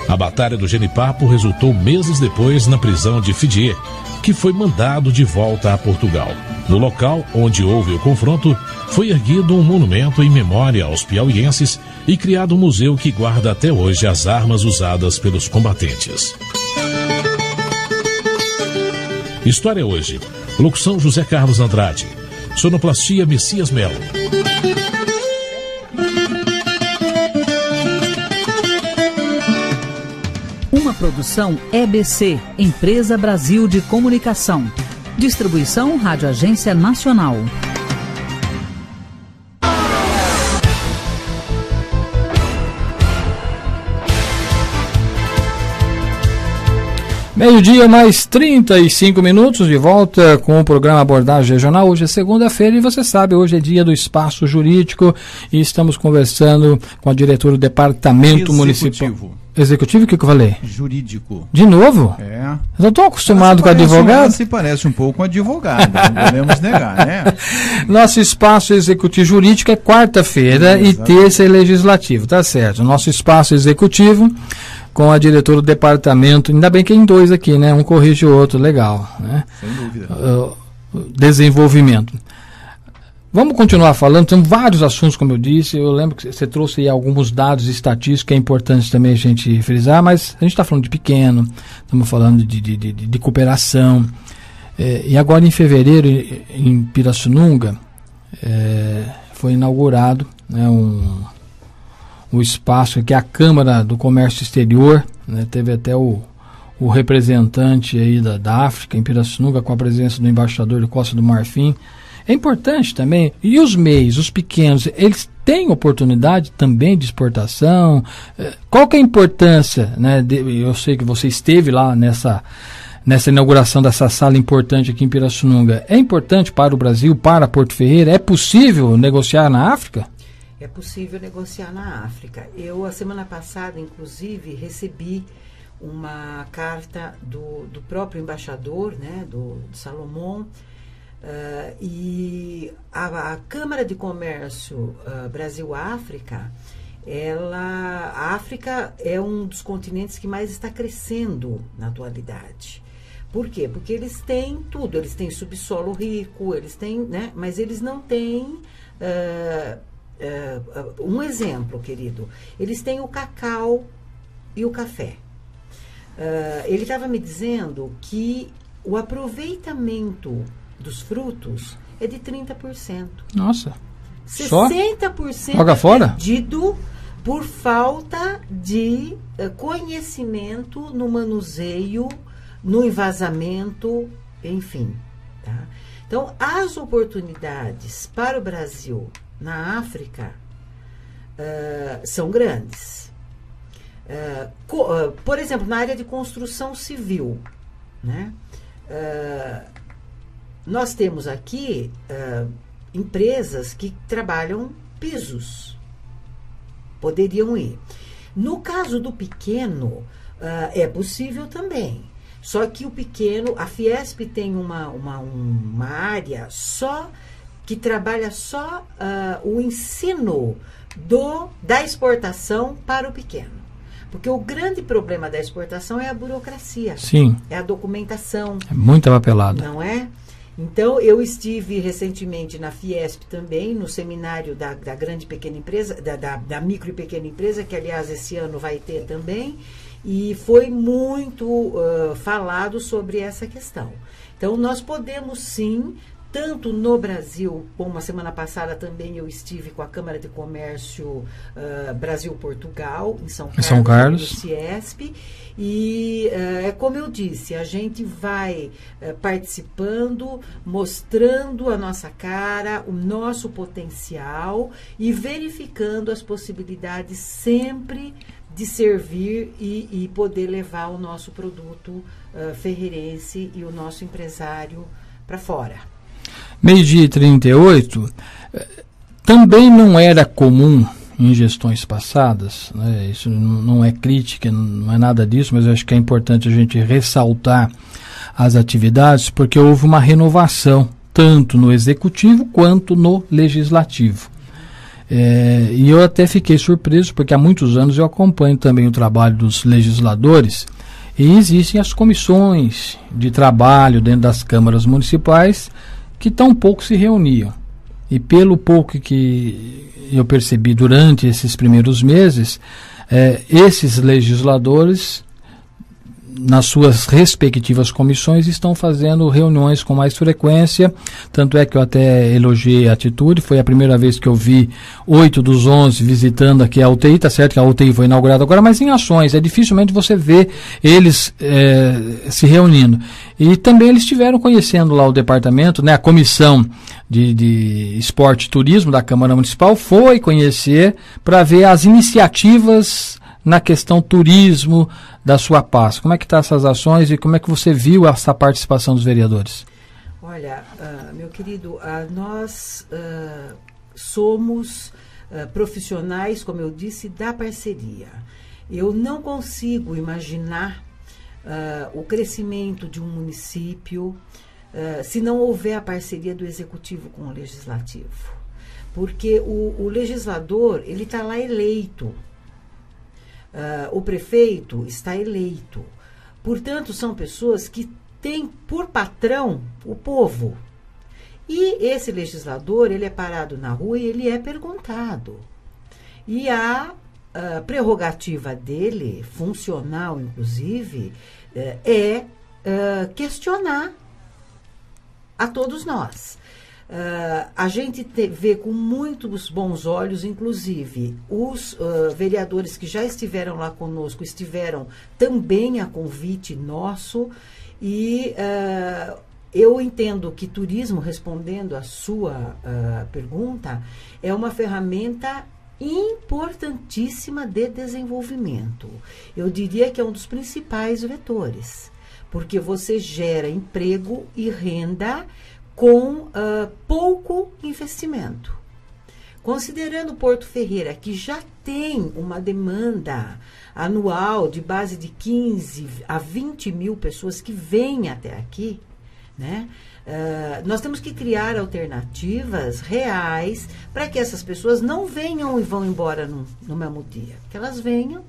A Batalha do Genipapo resultou meses depois na prisão de Fidier, que foi mandado de volta a Portugal. No local onde houve o confronto, foi erguido um monumento em memória aos piauienses e criado um museu que guarda até hoje as armas usadas pelos combatentes. História hoje. Locução José Carlos Andrade. Sonoplastia Messias Melo. Uma Produção EBC, Empresa Brasil de Comunicação. Distribuição Rádio Agência Nacional. Meio-dia mais 35 minutos, de volta com o programa Abordagem Regional. Hoje é segunda-feira e você sabe, hoje é dia do Espaço Jurídico e estamos conversando com a diretora do Departamento Municipal. Executivo, o que eu falei? Jurídico. De novo? É. Eu estou acostumado com advogado. Ela se parece um pouco com advogado, não podemos negar, né? Nosso espaço executivo jurídico é quarta-feira e terça é legislativo, tá certo. Nosso espaço executivo com a diretora do departamento, ainda bem que tem dois aqui, né? Um corrige o outro, legal, né? Sem dúvida. Desenvolvimento. Vamos continuar falando, tem vários assuntos, como eu disse, eu lembro que você trouxe aí alguns dados estatísticos que é importante também a gente frisar, mas a gente está falando de pequeno, estamos falando de cooperação, e agora em fevereiro, em Pirassununga, foi inaugurado, né, o espaço que é a Câmara do Comércio Exterior, né, teve até o representante aí da África em Pirassununga com a presença do embaixador de Costa do Marfim. É importante também, e os MEIs, os pequenos, eles têm oportunidade também de exportação? Qual que é a importância, né, eu sei que você esteve lá nessa inauguração dessa sala importante aqui em Pirassununga. É importante para o Brasil, para Porto Ferreira? É possível negociar na África? É possível negociar na África. Eu, a semana passada, inclusive, recebi uma carta do próprio embaixador, né, do Salomão, e a Câmara de Comércio Brasil-África, a África é um dos continentes que mais está crescendo na atualidade. Por quê? Porque eles têm tudo, eles têm subsolo rico, eles têm, né, mas eles não têm... um exemplo, querido, eles têm o cacau e o café. Ele estava me dizendo que o aproveitamento dos frutos é de 30%. Nossa. 60% joga fora? É perdido por falta de conhecimento no manuseio, no envasamento, enfim. Tá? Então, as oportunidades para o Brasil na África são grandes. Por exemplo, na área de construção civil, né? Nós temos aqui empresas que trabalham pisos. Poderiam ir. No caso do pequeno, é possível também. Só que o pequeno, a Fiesp tem uma área só que trabalha só o ensino da exportação para o pequeno. Porque o grande problema da exportação é a burocracia. Sim. É a documentação. É muita papelada. Não é? Então, eu estive recentemente na Fiesp também, no seminário da grande e pequena empresa, da micro e pequena empresa, que, aliás, esse ano vai ter também, e foi muito falado sobre essa questão. Então, nós podemos, sim, tanto no Brasil, como a semana passada também eu estive com a Câmara de Comércio Brasil-Portugal, em São Carlos, no Ciesp, e é como eu disse, a gente vai participando, mostrando a nossa cara, o nosso potencial e verificando as possibilidades sempre de servir e poder levar o nosso produto ferreirense e o nosso empresário para fora. Meio-dia e 38, também não era comum em gestões passadas, né? Isso não é crítica, não é nada disso, mas eu acho que é importante a gente ressaltar as atividades, porque houve uma renovação, tanto no executivo quanto no legislativo. E eu até fiquei surpreso, porque há muitos anos eu acompanho também o trabalho dos legisladores, e existem as comissões de trabalho dentro das câmaras municipais que tão pouco se reuniam. E pelo pouco que eu percebi durante esses primeiros meses, esses legisladores nas suas respectivas comissões, estão fazendo reuniões com mais frequência, tanto é que eu até elogiei a atitude, foi a primeira vez que eu vi 8 dos 11 visitando aqui a UTI, tá certo que a UTI foi inaugurada agora, mas em ações, dificilmente você vê eles se reunindo. E também eles estiveram conhecendo lá o departamento, né, a comissão de esporte e turismo da Câmara Municipal foi conhecer para ver as iniciativas na questão turismo da sua pasta. Como é que estão essas ações e como é que você viu essa participação dos vereadores? Olha, meu querido, nós somos profissionais, como eu disse, da parceria. Eu não consigo imaginar o crescimento de um município se não houver a parceria do executivo com o legislativo. Porque o legislador, ele está lá eleito. O prefeito está eleito. Portanto, são pessoas que têm por patrão o povo. E esse legislador, ele é parado na rua e ele é perguntado. E a prerrogativa dele, funcional inclusive, é questionar a todos nós. A gente vê com muitos bons olhos, inclusive os vereadores que já estiveram lá conosco, estiveram também a convite nosso, e eu entendo que turismo, respondendo a sua pergunta, é uma ferramenta importantíssima de desenvolvimento. Eu diria que é um dos principais vetores, porque você gera emprego e renda com pouco investimento. Considerando Porto Ferreira, que já tem uma demanda anual de base de 15 a 20 mil pessoas que vêm até aqui, né? Nós temos que criar alternativas reais para que essas pessoas não venham e vão embora no mesmo dia. Que elas venham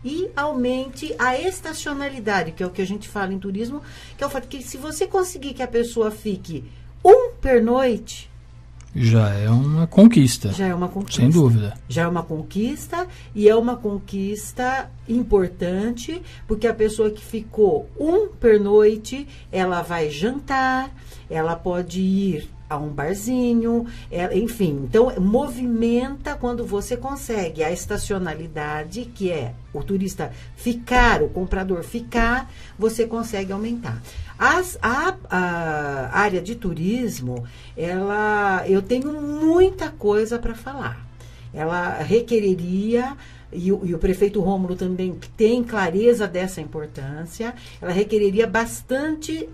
e aumente a estacionalidade, que é o que a gente fala em turismo, que é o fato que se você conseguir que a pessoa fique um pernoite, já é uma conquista. Já é uma conquista. Sem dúvida. Já é uma conquista, e é uma conquista importante, porque a pessoa que ficou um pernoite, ela vai jantar, ela pode ir a um barzinho, enfim. Então, movimenta quando você consegue a estacionalidade, que é o turista ficar, o comprador ficar, você consegue aumentar. A área de turismo, eu tenho muita coisa para falar. Ela requereria, e o prefeito Rômulo também tem clareza dessa importância, ela requereria bastante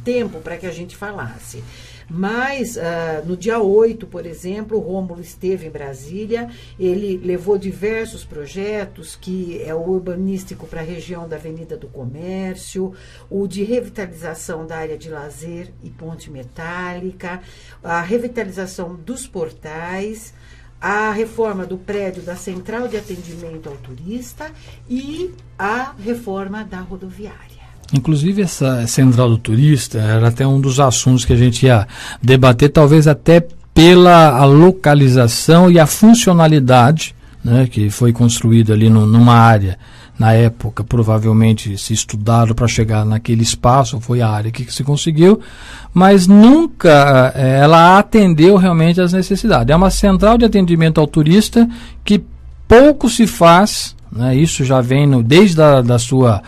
tempo para que a gente falasse. Mas, no dia 8, por exemplo, o Rômulo esteve em Brasília, ele levou diversos projetos, que é o urbanístico para a região da Avenida do Comércio, o de revitalização da área de lazer e ponte metálica, a revitalização dos portais, a reforma do prédio da Central de Atendimento ao Turista e a reforma da rodoviária. Inclusive, essa Central do Turista era até um dos assuntos que a gente ia debater, talvez até pela localização e a funcionalidade, né, que foi construída ali numa área, na época, provavelmente se estudaram para chegar naquele espaço, foi a área que se conseguiu, mas nunca ela atendeu realmente às necessidades. É uma central de atendimento ao turista que pouco se faz, né, isso já vem desde da sua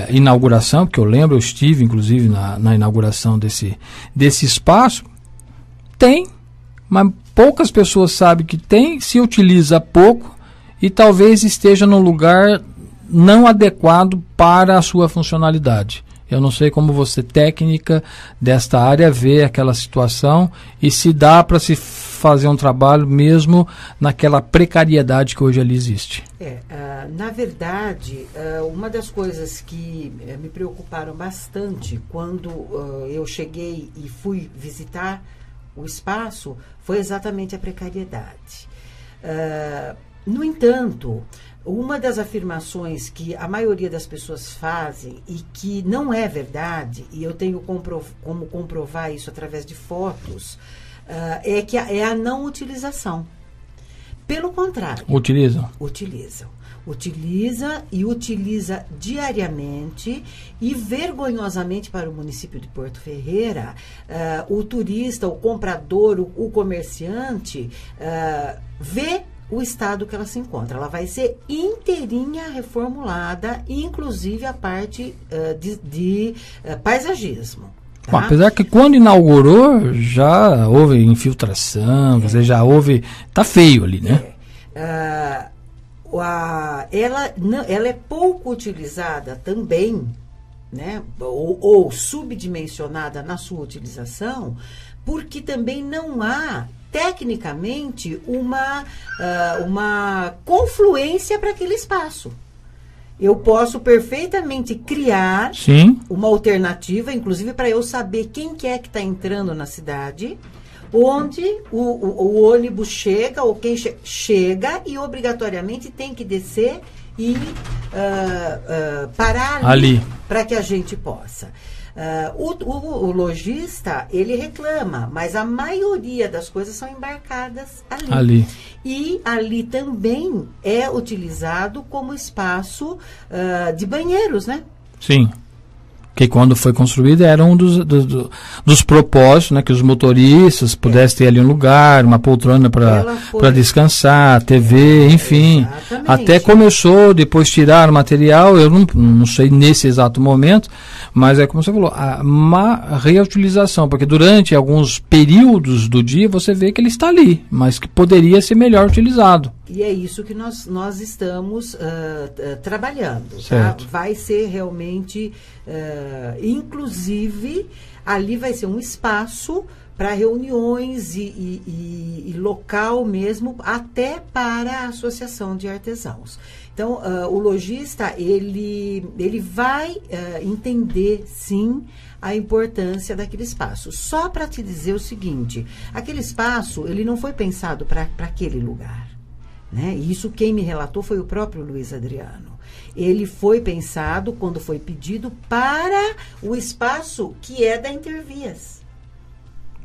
inauguração, porque eu lembro, eu estive inclusive na inauguração desse espaço. Tem, mas poucas pessoas sabem que tem, se utiliza pouco e talvez esteja no lugar não adequado para a sua funcionalidade. Eu não sei como você, técnica desta área, vê aquela situação e se dá para se fazer um trabalho mesmo naquela precariedade que hoje ali existe. Na verdade, uma das coisas que me preocuparam bastante quando eu cheguei e fui visitar o espaço foi exatamente a precariedade. No entanto, uma das afirmações que a maioria das pessoas fazem e que não é verdade, e eu tenho como comprovar isso através de fotos, é a não utilização. Pelo contrário. Utilizam? Utiliza diariamente e vergonhosamente para o município de Porto Ferreira, o turista, o comprador, o comerciante vê o estado que ela se encontra. Ela vai ser inteirinha reformulada, inclusive a parte de paisagismo. Tá? Bom, apesar que quando inaugurou já houve infiltração, quer dizer, já houve... Tá feio ali, né? Ela é pouco utilizada também, né? Ou subdimensionada na sua utilização, porque também não há tecnicamente uma confluência para aquele espaço. Eu posso perfeitamente criar uma alternativa, inclusive para eu saber quem que é que está entrando na cidade, onde o ônibus chega, ou quem chega, e obrigatoriamente tem que descer e parar ali. Para que a gente possa. O lojista, ele reclama, mas a maioria das coisas são embarcadas ali. E ali também é utilizado como espaço de banheiros, né? Sim. Que quando foi construída era um dos propósitos, né? Que os motoristas pudessem ter ali um lugar, uma poltrona para descansar, TV, enfim. Exatamente. Até começou, depois tiraram o material, eu não sei nesse exato momento, mas é como você falou, uma reutilização, porque durante alguns períodos do dia você vê que ele está ali, mas que poderia ser melhor utilizado. E é isso que nós estamos trabalhando. Certo. Tá? Vai ser realmente, inclusive, ali vai ser um espaço para reuniões e local mesmo, até para a associação de artesãos. Então, o lojista, ele vai entender, sim, a importância daquele espaço. Só para te dizer o seguinte, aquele espaço, ele não foi pensado para aquele lugar. Né? Isso quem me relatou foi o próprio Luiz Adriano. Ele foi pensado, quando foi pedido, para o espaço que é da Intervias.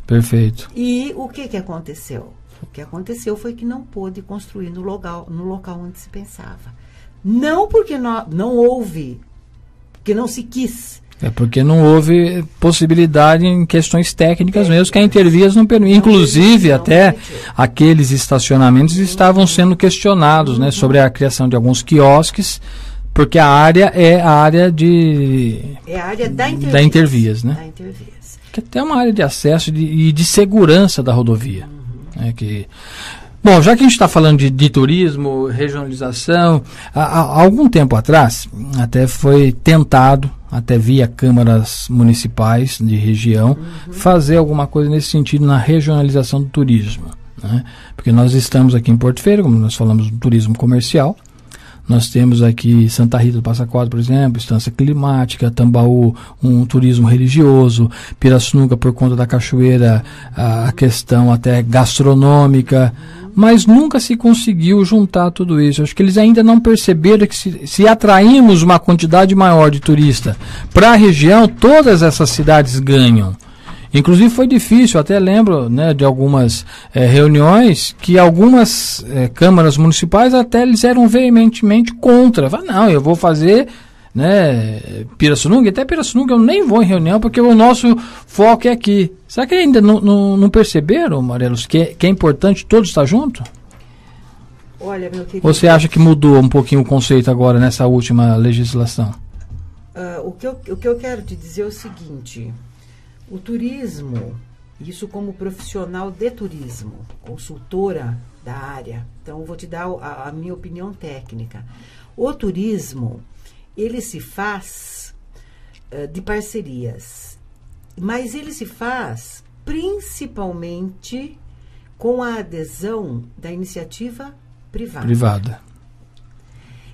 Perfeito. E o que aconteceu? O que aconteceu foi que não pôde construir no local onde se pensava. Não porque não houve, porque não se quis. É porque não houve possibilidade em questões técnicas mesmo, que a Intervias não permite. Inclusive, até aqueles estacionamentos estavam sendo questionados, né, sobre a criação de alguns quiosques, porque a área é a área da Intervias, né? Da Intervias. Que até é uma área de acesso e de segurança da rodovia. Bom, já que a gente está falando de turismo, regionalização, há algum tempo atrás, até foi tentado, até via câmaras municipais de região, fazer alguma coisa nesse sentido na regionalização do turismo. Né? Porque nós estamos aqui em Porto Ferreira, como nós falamos, do turismo comercial. Nós temos aqui Santa Rita do Passa Quatro, por exemplo, Estância Climática, Tambaú, um turismo religioso, Pirassununga, por conta da cachoeira, a questão até gastronômica, mas nunca se conseguiu juntar tudo isso. Acho que eles ainda não perceberam que se atrairmos uma quantidade maior de turista para a região, todas essas cidades ganham. Inclusive foi difícil, até lembro, né, de algumas reuniões que algumas câmaras municipais até eles eram veementemente contra. Falaram, não, eu vou fazer, né, Pirassununga, até Pirassununga eu nem vou em reunião porque o nosso foco é aqui. Será que ainda não perceberam, Marelos, que é importante todos estar junto? Olha, meu querido, você acha que mudou um pouquinho o conceito agora nessa última legislação? O que eu quero te dizer é o seguinte... O turismo, isso como profissional de turismo, consultora da área, então vou te dar a minha opinião técnica. O turismo, ele se faz de parcerias, mas ele se faz principalmente com a adesão da iniciativa privada.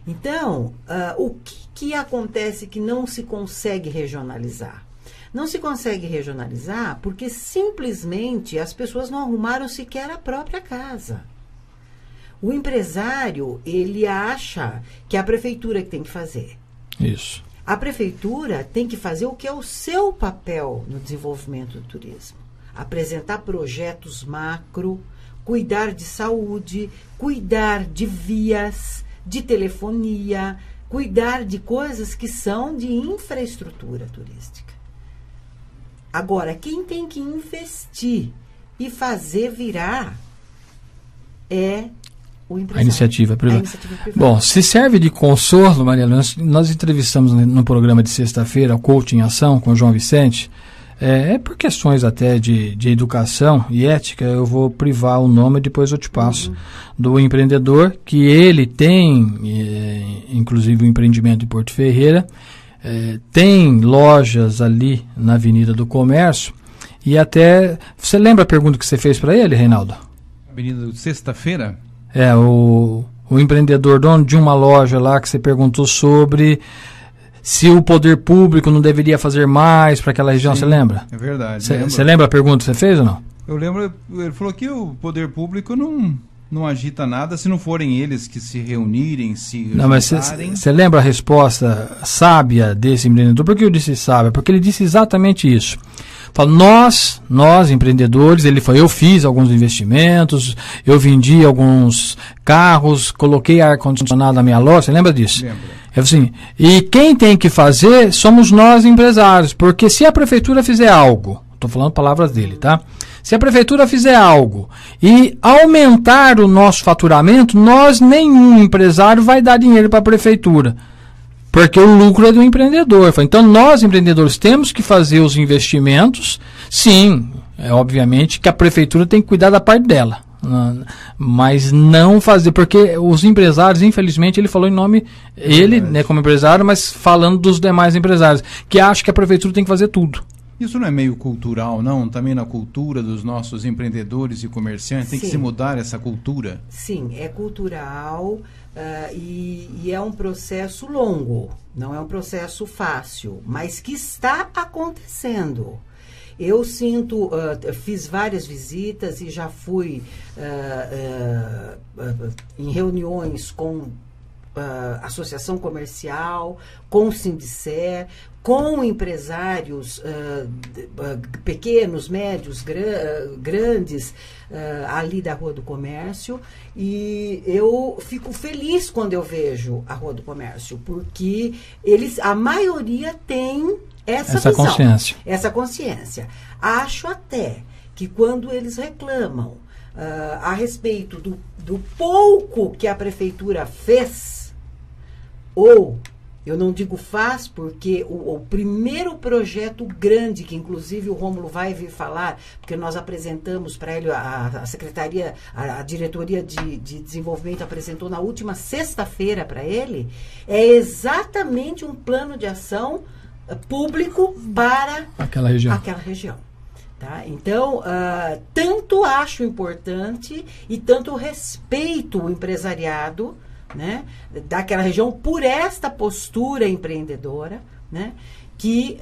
Então, o que acontece que não se consegue regionalizar? Não se consegue regionalizar porque simplesmente as pessoas não arrumaram sequer a própria casa. O empresário, ele acha que é a prefeitura que tem que fazer. Isso. A prefeitura tem que fazer o que é o seu papel no desenvolvimento do turismo. Apresentar projetos macro, cuidar de saúde, cuidar de vias, de telefonia, cuidar de coisas que são de infraestrutura turística. Agora, quem tem que investir e fazer virar é o empresário. A iniciativa privada. Bom, se serve de consolo, Maria Lúcia, nós entrevistamos no programa de sexta-feira o Coaching em Ação com o João Vicente. Por questões até de educação e ética, eu vou privar o nome e depois eu te passo, do empreendedor, que ele tem, inclusive, um empreendimento em Porto Ferreira, tem lojas ali na Avenida do Comércio, e até... Você lembra a pergunta que você fez para ele, Reinaldo? Avenida do Sexta-feira? O empreendedor, dono de uma loja lá, que você perguntou sobre... se o poder público não deveria fazer mais para aquela região, você lembra? É verdade. Você lembra a pergunta que você fez ou não? Eu lembro, ele falou que o poder público não agita nada se não forem eles que se reunirem, Não, mas você lembra a resposta sábia desse empreendedor? Por que eu disse sábia? Porque ele disse exatamente isso. Fala, nós empreendedores, eu fiz alguns investimentos, eu vendi alguns carros, coloquei ar-condicionado na minha loja, você lembra disso? Lembro. Assim, e quem tem que fazer somos nós empresários, porque se a prefeitura fizer algo, estou falando palavras dele, tá? Se a prefeitura fizer algo e aumentar o nosso faturamento, nenhum empresário vai dar dinheiro para a prefeitura, porque o lucro é do empreendedor. Então nós empreendedores temos que fazer os investimentos, sim, obviamente que a prefeitura tem que cuidar da parte dela. Mas não fazer, porque os empresários, infelizmente, ele falou em nome, né, como empresário, mas falando dos demais empresários, que acham que a prefeitura tem que fazer tudo. Isso não é meio cultural, não? Também na cultura dos nossos empreendedores e comerciantes, tem que se mudar essa cultura? Sim, é cultural e é um processo longo, não é um processo fácil, mas que está acontecendo. Eu sinto, fiz várias visitas e já fui em reuniões com associação comercial, com o Sindicer, com empresários pequenos, médios, grandes, ali da Rua do Comércio, e eu fico feliz quando eu vejo a Rua do Comércio, porque a maioria tem essa visão, essa consciência. Acho até que quando eles reclamam a respeito do pouco que a prefeitura fez, ou eu não digo faz, porque o primeiro projeto grande, que inclusive o Rômulo vai vir falar, porque nós apresentamos para ele, a Secretaria, a Diretoria de Desenvolvimento apresentou na última sexta-feira para ele, é exatamente um plano de ação público para aquela região. Tá? Então, tanto acho importante e tanto respeito o empresariado, né, daquela região por esta postura empreendedora, né, que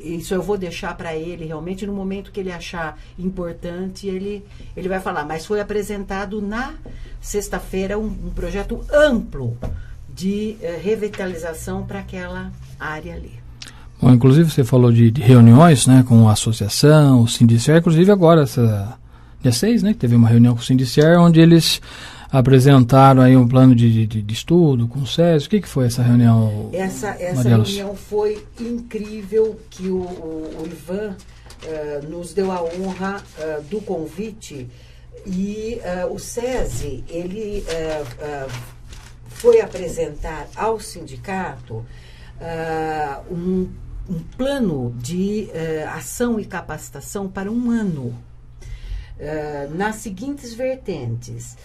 isso eu vou deixar para ele realmente no momento que ele achar importante, ele vai falar. Mas foi apresentado na sexta-feira um projeto amplo de revitalização para aquela área ali. Bom, inclusive você falou de reuniões, né, com a associação, o Sindicer, inclusive agora, dia 6, né, que teve uma reunião com o Sindicer, onde eles apresentaram aí um plano de estudo com o SESI. O que foi essa reunião? Essa reunião foi incrível, que o Ivan nos deu a honra do convite, e o SESI, ele foi apresentar ao sindicato um plano de ação e capacitação para um ano, nas seguintes vertentes.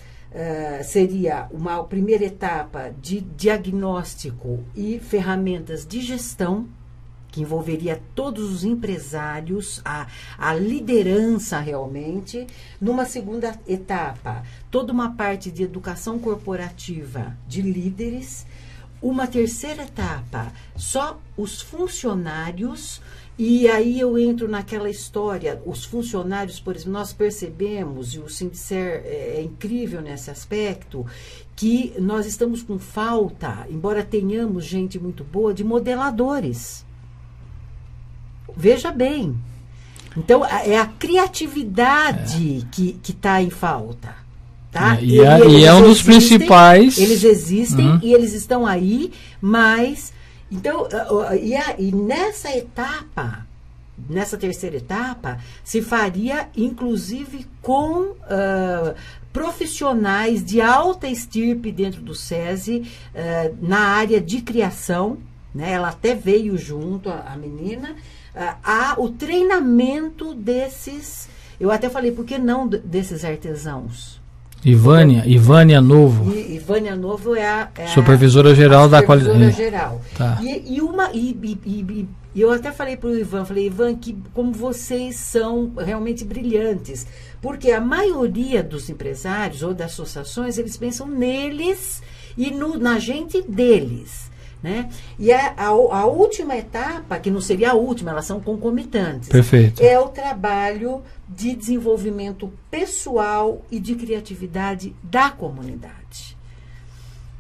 Seria uma primeira etapa de diagnóstico e ferramentas de gestão, que envolveria todos os empresários, a liderança realmente. Numa segunda etapa, toda uma parte de educação corporativa de líderes. Uma terceira etapa, só os funcionários. E aí eu entro naquela história, os funcionários, por exemplo, nós percebemos, e o Sindicer é incrível nesse aspecto, que nós estamos com falta, embora tenhamos gente muito boa, de modeladores. Veja bem, Então, é a criatividade que está em falta. Tá? E é um dos principais. Eles existem e eles estão aí, mas... Então, e nessa etapa, nessa terceira etapa, se faria, inclusive, com profissionais de alta estirpe dentro do SESI, na área de criação, né? Ela até veio junto, a menina, o treinamento desses... Eu até falei, por que não desses artesãos? Ivânia Novo. Ivânia Novo é a supervisora geral da qualidade. Supervisora geral. Tá. E eu até falei para o Ivan, Ivan, que como vocês são realmente brilhantes, porque a maioria dos empresários ou das associações, eles pensam neles e na gente deles. Né? E a última etapa, que não seria a última, elas são concomitantes. Perfeito. É o trabalho de desenvolvimento pessoal e de criatividade da comunidade.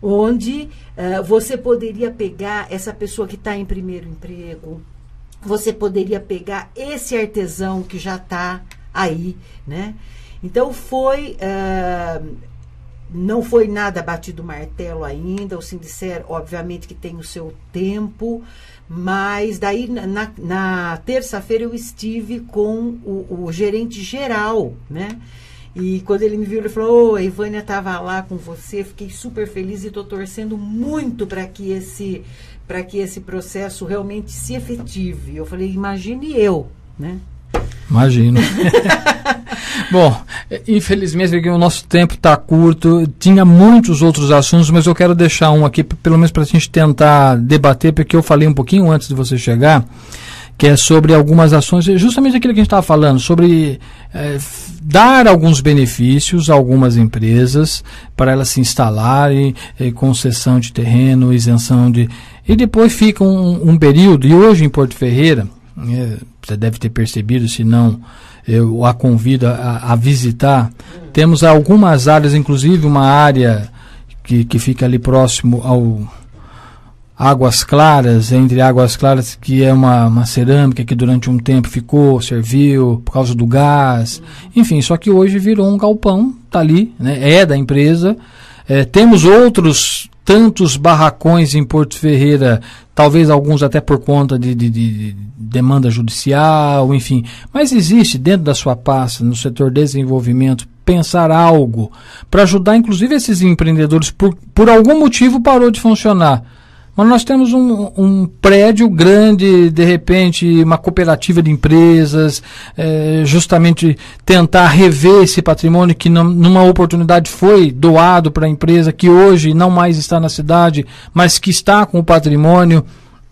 Onde você poderia pegar essa pessoa que está em primeiro emprego, você poderia pegar esse artesão que já está aí. Né? Então não foi nada batido martelo ainda, o Sindicer, obviamente, que tem o seu tempo, mas daí na terça-feira eu estive com o gerente geral, né? E quando ele me viu, ele falou, a Ivânia estava lá com você, fiquei super feliz e estou torcendo muito para que esse processo realmente se efetive. Eu falei, imagine eu, né? Imagino. Bom, infelizmente porque o nosso tempo está curto, tinha muitos outros assuntos, mas eu quero deixar um aqui, pelo menos para a gente tentar debater, porque eu falei um pouquinho antes de você chegar, que é sobre algumas ações, justamente aquilo que a gente estava falando, sobre dar alguns benefícios a algumas empresas para elas se instalarem, concessão de terreno, isenção de... E depois fica um período, e hoje em Porto Ferreira, você deve ter percebido, se não, eu a convido a visitar. Temos algumas áreas, inclusive uma área que fica ali próximo ao Águas Claras, entre Águas Claras, que é uma cerâmica que durante um tempo serviu por causa do gás, enfim, só que hoje virou um galpão, tá ali, né, é da empresa. Temos outros tantos barracões em Porto Ferreira, talvez alguns até por conta de demanda judicial, enfim. Mas existe dentro da sua pasta, no setor de desenvolvimento, pensar algo para ajudar, inclusive, esses empreendedores, por algum motivo parou de funcionar. Mas nós temos um prédio grande, de repente, uma cooperativa de empresas, justamente tentar rever esse patrimônio que numa oportunidade foi doado para a empresa, que hoje não mais está na cidade, mas que está com o patrimônio.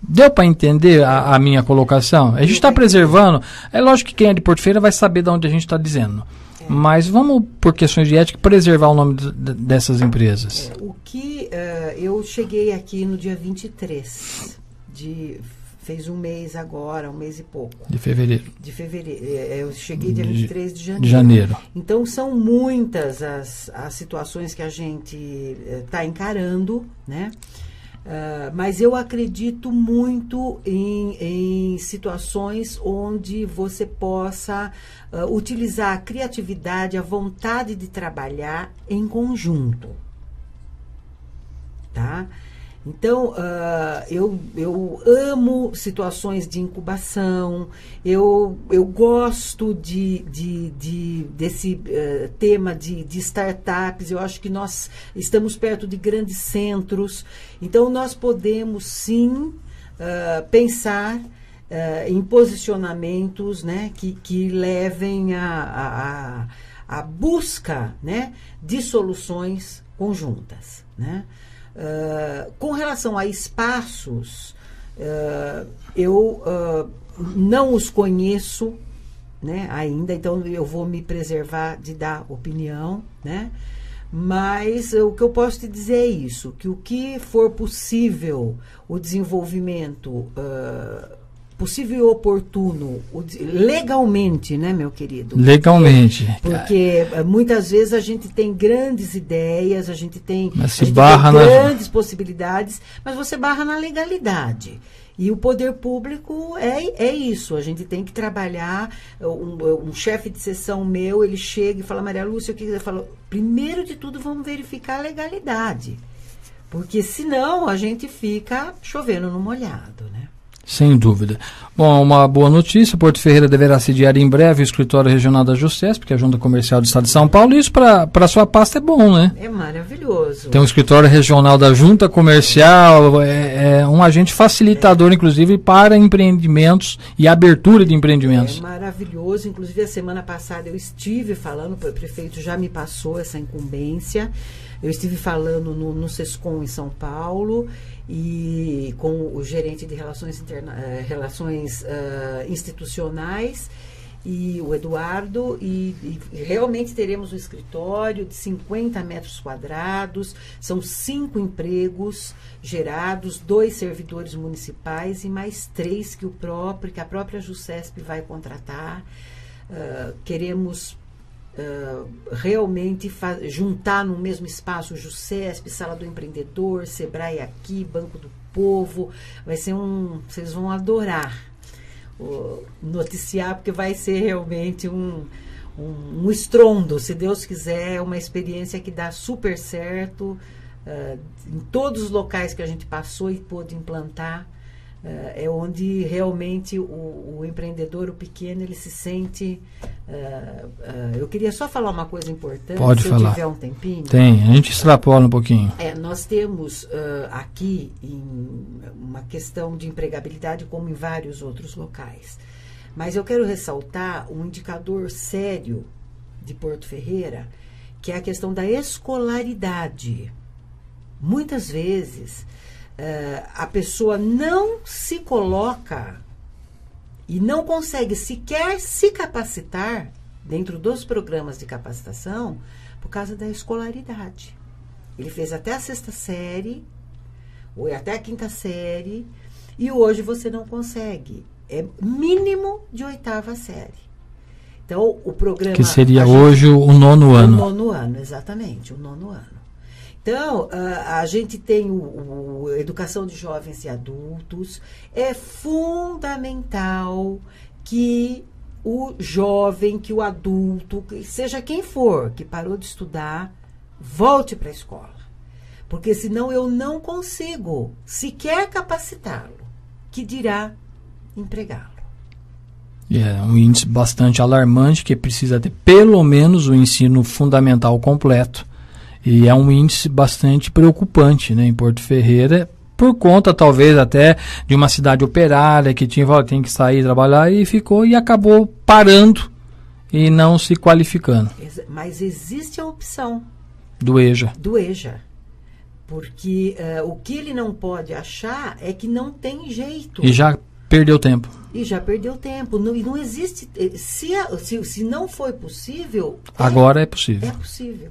Deu para entender a minha colocação? A gente está preservando. É lógico que quem é de Porto Ferreira vai saber de onde a gente está dizendo. Mas vamos, por questões de ética, preservar o nome dessas empresas. Eu cheguei aqui no dia 23, fez um mês agora, um mês e pouco. De fevereiro. Eu cheguei dia 23 de janeiro. De janeiro. Então, são muitas as situações que a gente está encarando, né? Mas eu acredito muito em situações onde você possa utilizar a criatividade, a vontade de trabalhar em conjunto. Tá? Então, eu amo situações de incubação, eu gosto desse tema de startups. Eu acho que nós estamos perto de grandes centros, então nós podemos sim pensar em posicionamentos, né, que levem a busca, né, de soluções conjuntas, né? Com relação a espaços, eu não os conheço, né, ainda, então eu vou me preservar de dar opinião, né? Mas o que eu posso te dizer é isso, que o que for possível, o desenvolvimento possível e oportuno, legalmente, né, meu querido? Legalmente. Porque muitas vezes a gente tem grandes ideias, a gente tem grandes possibilidades, mas você barra na legalidade. E o poder público é isso, a gente tem que trabalhar. Um chefe de seção meu, ele chega e fala: Maria Lúcia, o que você fala? Primeiro de tudo, vamos verificar a legalidade, porque senão a gente fica chovendo no molhado, né? Sem dúvida. Bom, uma boa notícia: Porto Ferreira deverá sediar em breve o escritório regional da JUSCESP, que é a Junta Comercial do Estado de São Paulo. Isso para a sua pasta é bom, né? É maravilhoso. Tem um escritório regional da Junta Comercial, é um agente facilitador, inclusive, para empreendimentos e abertura de empreendimentos. É maravilhoso. Inclusive, a semana passada eu estive falando, o prefeito já me passou essa incumbência. Eu estive falando no SESCOM em São Paulo e com o gerente de relações institucionais e o Eduardo, e realmente teremos um escritório de 50 metros quadrados, são 5 empregos gerados, 2 servidores municipais e mais 3 que a própria JUSCESP vai contratar. Queremos realmente juntar no mesmo espaço JUSCESP, Sala do Empreendedor, Sebrae aqui, Banco do Povo. Vai ser vocês vão adorar noticiar, porque vai ser realmente um estrondo, se Deus quiser, uma experiência que dá super certo. Em todos os locais que a gente passou e pôde implantar, é onde realmente o empreendedor, o pequeno, ele se sente... eu queria só falar uma coisa importante. Pode se falar. Eu tiver um tempinho. Tem, a gente extrapola um pouquinho. Nós temos aqui uma questão de empregabilidade, como em vários outros locais. Mas eu quero ressaltar um indicador sério de Porto Ferreira, que é a questão da escolaridade. Muitas vezes... a pessoa não se coloca e não consegue sequer se capacitar dentro dos programas de capacitação por causa da escolaridade. Ele fez até a 6ª série, ou até a 5ª série, e hoje você não consegue. É mínimo de 8ª série. Então, o programa... Que seria hoje o 9º ano. O 9º ano, exatamente, o 9º ano. Então, a gente tem o educação de jovens e adultos. É fundamental que o jovem, que o adulto, seja quem for, que parou de estudar, volte para a escola. Porque senão eu não consigo sequer capacitá-lo, que dirá empregá-lo. É um índice bastante alarmante, que precisa ter pelo menos o ensino fundamental completo. E é um índice bastante preocupante, né, em Porto Ferreira, por conta talvez até de uma cidade operária que tem que sair trabalhar e acabou parando e não se qualificando. Mas existe a opção do EJA. Porque o que ele não pode achar é que não tem jeito. E já perdeu tempo. E não existe. Se não foi possível... Agora é possível. É possível.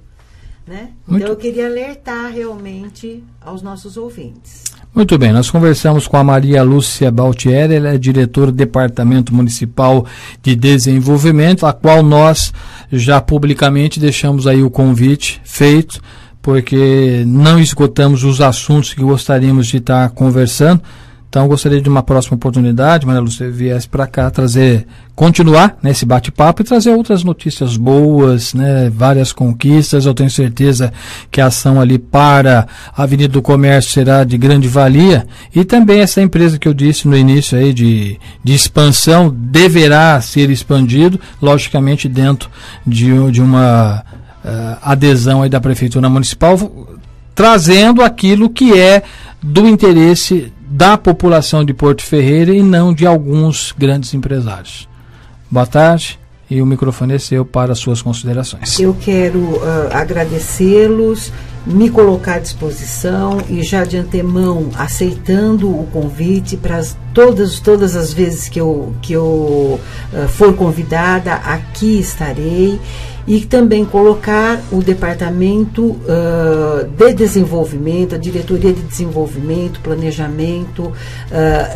Né? Então eu queria alertar realmente aos nossos ouvintes. Muito bem, nós conversamos com a Maria Lúcia Baltieri, ela é diretora do Departamento Municipal de Desenvolvimento, a qual nós já publicamente deixamos aí o convite feito, porque não esgotamos os assuntos que gostaríamos de estar conversando. Então, eu gostaria de uma próxima oportunidade, Maria Lúcia, viesse para cá continuar nesse bate-papo e trazer outras notícias boas, né, várias conquistas. Eu tenho certeza que a ação ali para a Avenida do Comércio será de grande valia. E também essa empresa que eu disse no início aí de expansão deverá ser expandido, logicamente dentro de uma adesão aí da Prefeitura Municipal, trazendo aquilo que é do interesse da população de Porto Ferreira e não de alguns grandes empresários. Boa tarde e o microfone é seu para as suas considerações. Eu quero agradecê-los, me colocar à disposição e já de antemão aceitando o convite para todas as vezes que eu for convidada, aqui estarei. e também colocar o Departamento de Desenvolvimento, a Diretoria de Desenvolvimento, Planejamento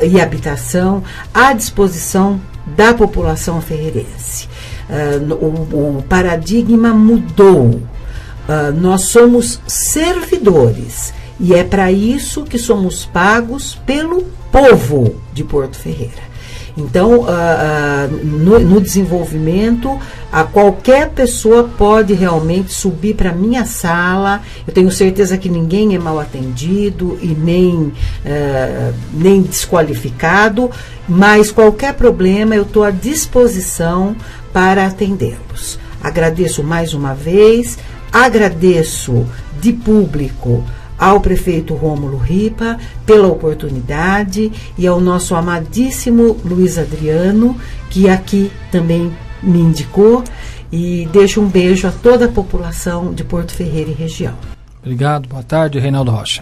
e Habitação à disposição da população ferreirense. O paradigma mudou. Nós somos servidores e é para isso que somos pagos pelo povo de Porto Ferreira. Então, no desenvolvimento, qualquer pessoa pode realmente subir para a minha sala. Eu tenho certeza que ninguém é mal atendido e nem desqualificado, mas qualquer problema eu estou à disposição para atendê-los. Agradeço mais uma vez, agradeço de público ao prefeito Rômulo Ripa pela oportunidade e ao nosso amadíssimo Luiz Adriano, que aqui também me indicou, e deixo um beijo a toda a população de Porto Ferreira e região. Obrigado, boa tarde, Reinaldo Rocha.